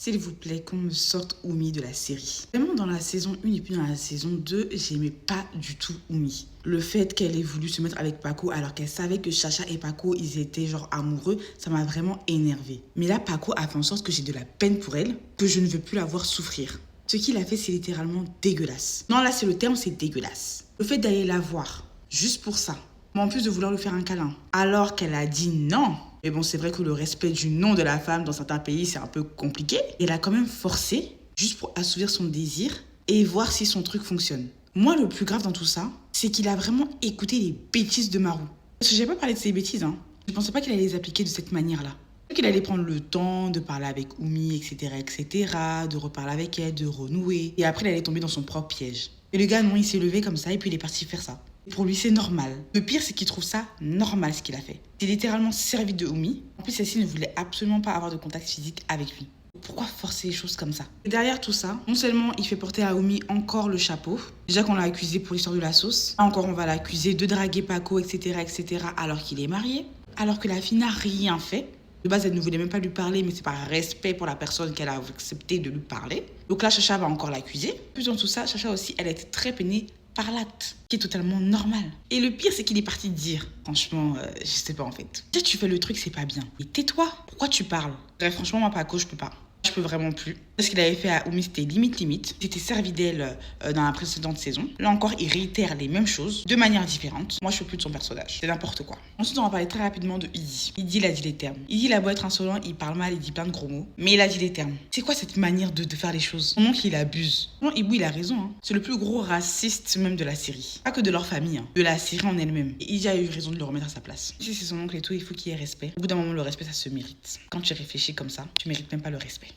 S'il vous plaît, qu'on me sorte Oumi de la série. Vraiment, dans la saison 1 et puis dans la saison 2, j'aimais pas du tout Oumi. Le fait qu'elle ait voulu se mettre avec Paco alors qu'elle savait que Chacha et Paco, ils étaient genre amoureux, ça m'a vraiment énervée. Mais là, Paco a fait en sorte que j'ai de la peine pour elle, que je ne veux plus la voir souffrir. Ce qu'il a fait, c'est littéralement dégueulasse. Non, là, c'est le terme, c'est dégueulasse. Le fait d'aller la voir, juste pour ça, mais en plus de vouloir lui faire un câlin, alors qu'elle a dit non. Mais bon, c'est vrai que le respect du nom de la femme dans certains pays, c'est un peu compliqué. Elle a quand même forcé, juste pour assouvir son désir et voir si son truc fonctionne. Moi, le plus grave dans tout ça, c'est qu'il a vraiment écouté les bêtises de Marou. Parce que j'ai pas parlé de ses bêtises, hein. Je pensais pas qu'il allait les appliquer de cette manière-là. Qu'il allait prendre le temps de parler avec Oumi, etc., de reparler avec elle, de renouer. Et après, il allait tomber dans son propre piège. Et le gars, non, il s'est levé comme ça et puis il est parti faire ça. Pour lui, c'est normal. Le pire, c'est qu'il trouve ça normal, ce qu'il a fait. Il est littéralement servi de Oumi. En plus, celle-ci ne voulait absolument pas avoir de contact physique avec lui. Pourquoi forcer les choses comme ça? Et derrière tout ça, non seulement il fait porter à Oumi encore le chapeau, déjà qu'on l'a accusé pour l'histoire de la sauce, là encore on va l'accuser de draguer Paco, etc., alors qu'il est marié, alors que la fille n'a rien fait. De base, elle ne voulait même pas lui parler, mais c'est par respect pour la personne qu'elle a accepté de lui parler. Donc là, Chacha va encore l'accuser. Plus dans tout ça, Chacha aussi, elle a été très peinée par l'acte, qui est totalement normal. Et le pire, c'est qu'il est parti dire. Franchement, je sais pas en fait. Déjà, tu fais le truc, c'est pas bien. Et tais-toi. Pourquoi tu parles? Bref, franchement, moi, Paco, je peux pas. Je peux vraiment plus. Ce qu'il avait fait à Oumi, c'était limite. Il s'était servi d'elle dans la précédente saison. Là encore, il réitère les mêmes choses de manière différente. Moi, je peux plus de son personnage. C'est n'importe quoi. Ensuite, on va parler très rapidement de Idi. Idi, il a dit les termes. Idi, il a beau être insolent, il parle mal, il dit plein de gros mots. Mais il a dit les termes. C'est quoi cette manière de faire les choses? Son oncle, il abuse. Non, Ibou, il a raison. Hein. C'est le plus gros raciste même de la série. Pas que de leur famille, hein. De la série en elle-même. Et Idi a eu raison de le remettre à sa place. Si c'est son oncle et tout, il faut qu'il y ait respect. Au bout d'un moment, le respect, ça se mérite. Quand tu réfléchis comme ça, tu mérites même pas le respect.